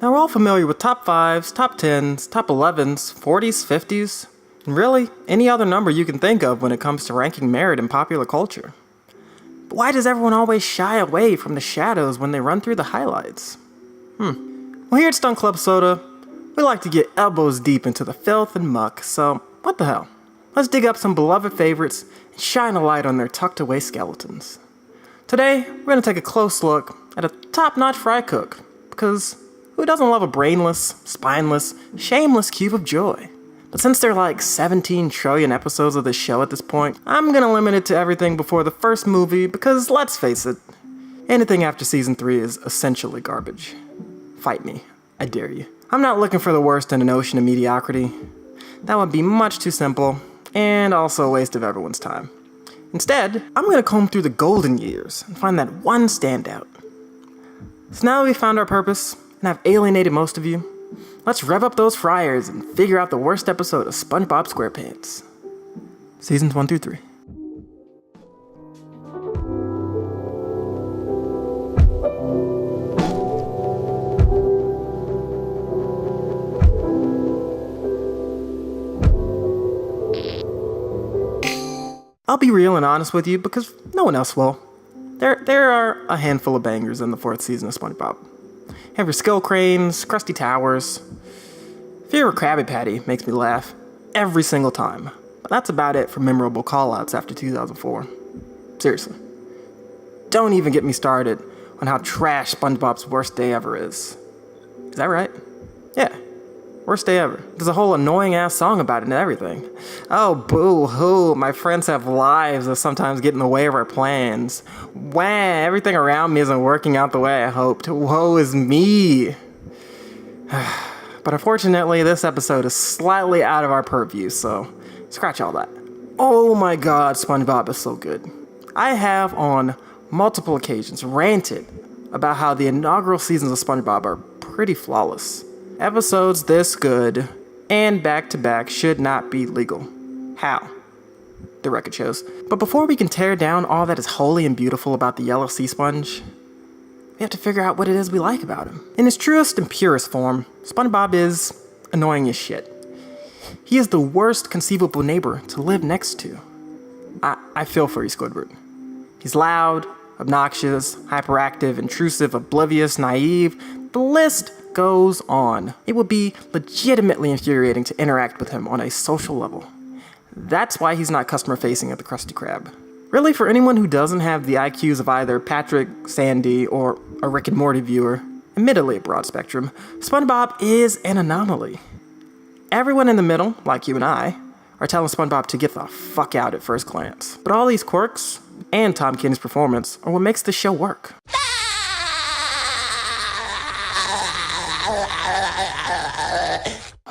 Now we're all familiar with top 5s, top 10s, top 11s, 40s, 50s, and really any other number you can think of when it comes to ranking merit in popular culture. But why does everyone always shy away from the shadows when they run through the highlights? Well, here at Stunt Club Soda, we like to get elbows deep into the filth and muck, so what the hell? Let's dig up some beloved favorites and shine a light on their tucked away skeletons. Today, we're going to take a close look at a top-notch fry cook, because who doesn't love a brainless, spineless, shameless cube of joy? But since there are like 17 trillion episodes of this show at this point, I'm going to limit it to everything before the first movie because, let's face it, anything after season 3 is essentially garbage. Fight me. I dare you. I'm not looking for the worst in an ocean of mediocrity. That would be much too simple, and also a waste of everyone's time. Instead, I'm going to comb through the golden years and find that one standout. So now that we've found our purpose, and I've alienated most of you, let's rev up those fryers and figure out the worst episode of Spongebob Squarepants. Seasons 1 through 3. I'll be real and honest with you because no one else will. There are a handful of bangers in the 4th season of SpongeBob. You have your skill cranes, Krusty Towers. Favorite Krabby Patty makes me laugh every single time. But that's about it for memorable callouts after 2004. Seriously. Don't even get me started on how trash SpongeBob's Worst Day Ever is. Is that right? Yeah. Worst day ever. There's a whole annoying ass song about it and everything. Oh, boo-hoo, my friends have lives that sometimes get in the way of our plans. Wah, everything around me isn't working out the way I hoped. Woe is me. But unfortunately, this episode is slightly out of our purview, so scratch all that. Oh my god, SpongeBob is so good. I have on multiple occasions ranted about how the inaugural seasons of SpongeBob are pretty flawless. Episodes this good and back-to-back should not be legal. How? The record shows. But before we can tear down all that is holy and beautiful about the yellow sea sponge, we have to figure out what it is we like about him. In his truest and purest form, SpongeBob is annoying as shit. He is the worst conceivable neighbor to live next to. I feel for you, Squidward. He's loud, obnoxious, hyperactive, intrusive, oblivious, naive. The list goes on. It would be legitimately infuriating to interact with him on a social level. That's why he's not customer facing at the Krusty Krab. Really, for anyone who doesn't have the IQs of either Patrick, Sandy, or a Rick and Morty viewer, admittedly a broad spectrum, SpongeBob is an anomaly. Everyone in the middle, like you and I, are telling SpongeBob to get the fuck out at first glance. But all these quirks, and Tom Kenny's performance, are what makes this show work.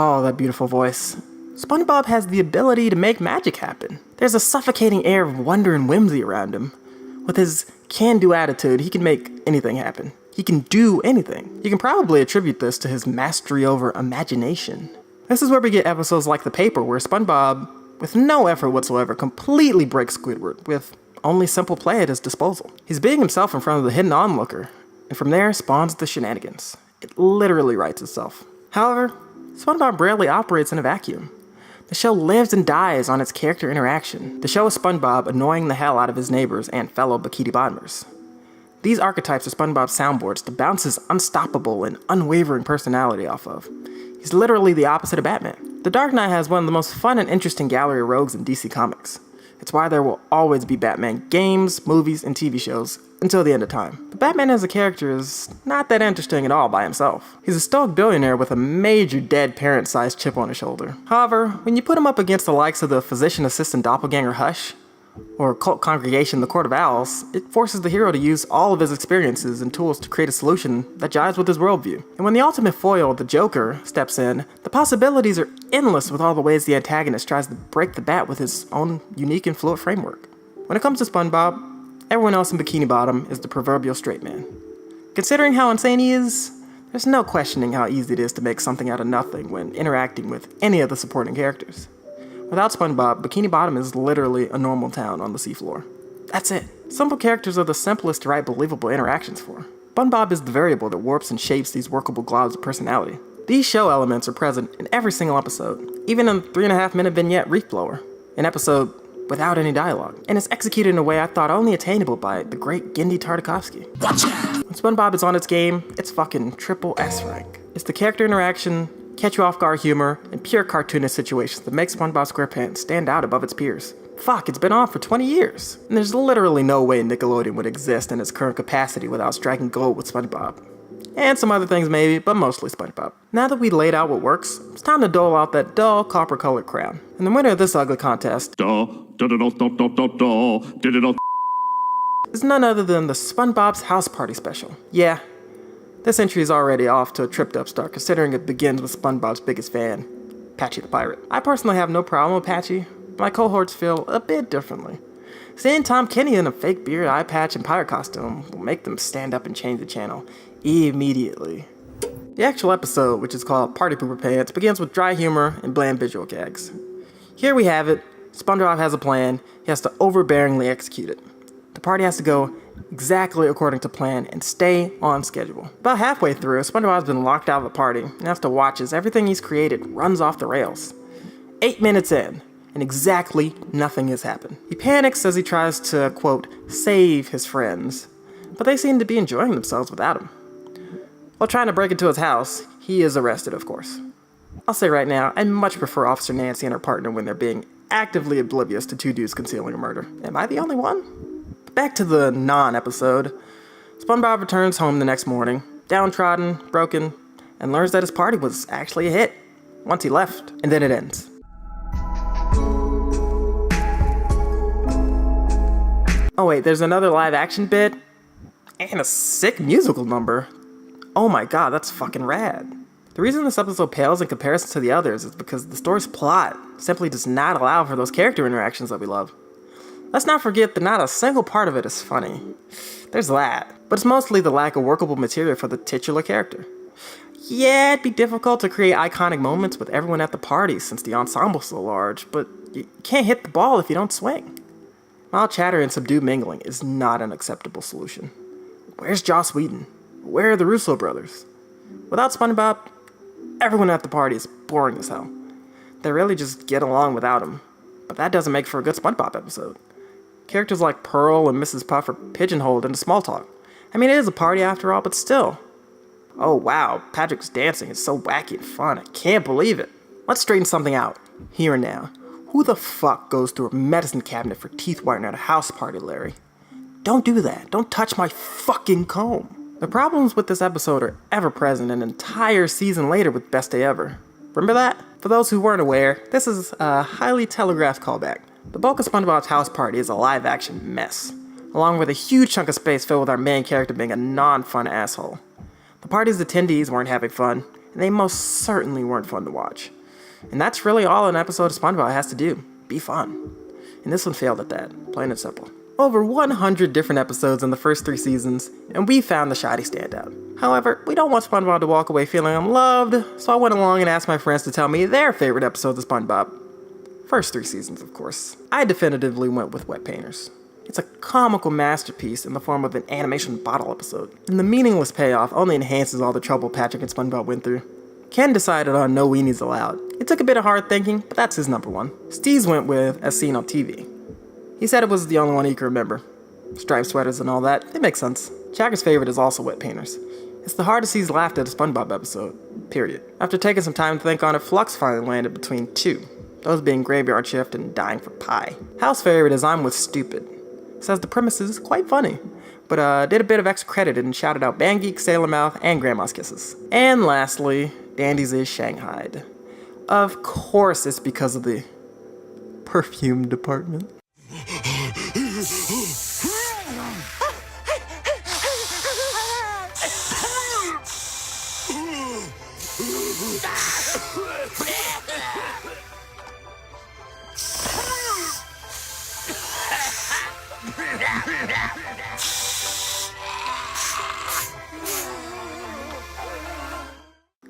Oh, that beautiful voice. SpongeBob has the ability to make magic happen. There's a suffocating air of wonder and whimsy around him. With his can-do attitude, he can make anything happen. He can do anything. You can probably attribute this to his mastery over imagination. This is where we get episodes like The Paper, where SpongeBob, with no effort whatsoever, completely breaks Squidward, with only simple play at his disposal. He's being himself in front of the hidden onlooker, and from there spawns the shenanigans. It literally writes itself. However, SpongeBob rarely operates in a vacuum. The show lives and dies on its character interaction. The show is SpongeBob annoying the hell out of his neighbors and fellow Bikini Bottomers. These archetypes are SpongeBob's soundboards to bounce his unstoppable and unwavering personality off of. He's literally the opposite of Batman. The Dark Knight has one of the most fun and interesting gallery of rogues in DC Comics. It's why there will always be Batman games, movies, and TV shows until the end of time. But Batman as a character is not that interesting at all by himself. He's a stoic billionaire with a major dead parent-sized chip on his shoulder. However, when you put him up against the likes of the physician assistant doppelganger Hush, or cult congregation The Court of Owls, it forces the hero to use all of his experiences and tools to create a solution that jives with his worldview. And when the ultimate foil, the Joker, steps in, the possibilities are endless with all the ways the antagonist tries to break the bat with his own unique and fluid framework. When it comes to SpongeBob, everyone else in Bikini Bottom is the proverbial straight man. Considering how insane he is, there's no questioning how easy it is to make something out of nothing when interacting with any of the supporting characters. Without SpongeBob, Bikini Bottom is literally a normal town on the seafloor. That's it. Simple characters are the simplest to write believable interactions for. SpongeBob is the variable that warps and shapes these workable globs of personality. These show elements are present in every single episode, even in the 3.5-minute vignette Reef Blower, an episode without any dialogue, and is executed in a way I thought only attainable by the great Genndy Tartakovsky. When SpongeBob is on its game, it's fucking triple S rank. It's the character interaction, catch you off guard humor, and pure cartoonist situations that make SpongeBob Squarepants stand out above its peers. Fuck, it's been on for 20 years, and there's literally no way Nickelodeon would exist in its current capacity without striking gold with SpongeBob. And some other things maybe, but mostly SpongeBob. Now that we laid out what works, it's time to dole out that dull copper-colored crown. And the winner of this ugly contest is none other than the SpongeBob's House Party special. Yeah, this entry is already off to a tripped-up start considering it begins with SpongeBob's biggest fan, Patchy the Pirate. I personally have no problem with Patchy, but my cohorts feel a bit differently. Seeing Tom Kenny in a fake beard, eye patch, and pirate costume will make them stand up and change the channel immediately. The actual episode, which is called Party Pooper Pants, begins with dry humor and bland visual gags. Here we have it. SpongeBob has a plan. He has to overbearingly execute it. The party has to go exactly according to plan and stay on schedule. About halfway through, SpongeBob's been locked out of the party and has to watch as everything he's created runs off the rails. 8 minutes in, and exactly nothing has happened. He panics as he tries to, quote, save his friends, but they seem to be enjoying themselves without him. While trying to break into his house, he is arrested, of course. I'll say right now, I much prefer Officer Nancy and her partner when they're being actively oblivious to two dudes concealing a murder. Am I the only one? Back to the non-episode. SpongeBob returns home the next morning, downtrodden, broken, and learns that his party was actually a hit once he left, and then it ends. Oh wait, there's another live action bit, and a sick musical number. Oh my god, that's fucking rad. The reason this episode pales in comparison to the others is because the story's plot simply does not allow for those character interactions that we love. Let's not forget that not a single part of it is funny. There's that, but it's mostly the lack of workable material for the titular character. Yeah, it'd be difficult to create iconic moments with everyone at the party since the ensemble's so large, but you can't hit the ball if you don't swing. Mild chatter and subdued mingling is not an acceptable solution. Where's Joss Whedon? Where are the Russo brothers? Without SpongeBob, everyone at the party is boring as hell. They really just get along without him, but that doesn't make for a good SpongeBob episode. Characters like Pearl and Mrs. Puff are pigeonholed into small talk. I mean, it is a party after all, but still. Oh wow, Patrick's dancing is so wacky and fun, I can't believe it. Let's straighten something out, here and now. Who the fuck goes through a medicine cabinet for teeth whitener at a house party, Larry? Don't do that, don't touch my fucking comb. The problems with this episode are ever present an entire season later with Best Day Ever. Remember that? For those who weren't aware, this is a highly telegraphed callback. The bulk of SpongeBob's house party is a live-action mess, along with a huge chunk of space filled with our main character being a non-fun asshole. The party's attendees weren't having fun, and they most certainly weren't fun to watch. And that's really all an episode of SpongeBob has to do, be fun. And this one failed at that, plain and simple. Over 100 different episodes in the first 3 seasons, and we found the shoddy standout. However, we don't want SpongeBob to walk away feeling unloved, so I went along and asked my friends to tell me their favorite episodes of SpongeBob. First 3 seasons, of course. I definitively went with Wet Painters. It's a comical masterpiece in the form of an animation bottle episode, and the meaningless payoff only enhances all the trouble Patrick and SpongeBob went through. Ken decided on No Weenies Allowed. It took a bit of hard thinking, but that's his number 1. Steve's went with As Seen on TV. He said it was the only one he could remember. Striped sweaters and all that, it makes sense. Jagger's favorite is also Wet Painters. It's the hardest he's laughed at a SpongeBob episode, period. After taking some time to think on it, Flux finally landed between 2, those being Graveyard Shift and Dying for Pie. House favorite is I'm with Stupid. Says the premise is quite funny, but did a bit of extra credit and shouted out Band Geek, Sailor Mouth, and Grandma's Kisses. And lastly, Dandy's is Shanghaied. Of course it's because of the perfume department.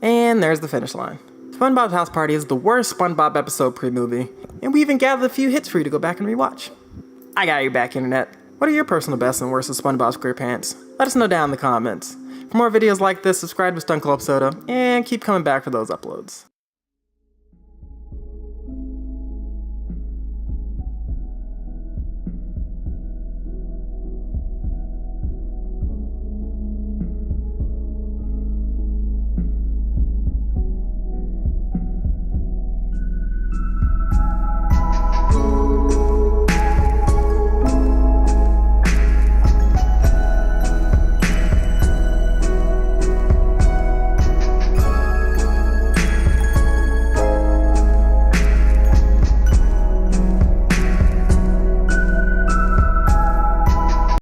And there's the finish line. SpongeBob's House Party is the worst SpongeBob episode pre-movie, and we even gathered a few hits for you to go back and rewatch. I got your back, internet. What are your personal best and worst of SpongeBob SquarePants? Let us know down in the comments. For more videos like this, subscribe to Stunt Club Soda, and keep coming back for those uploads.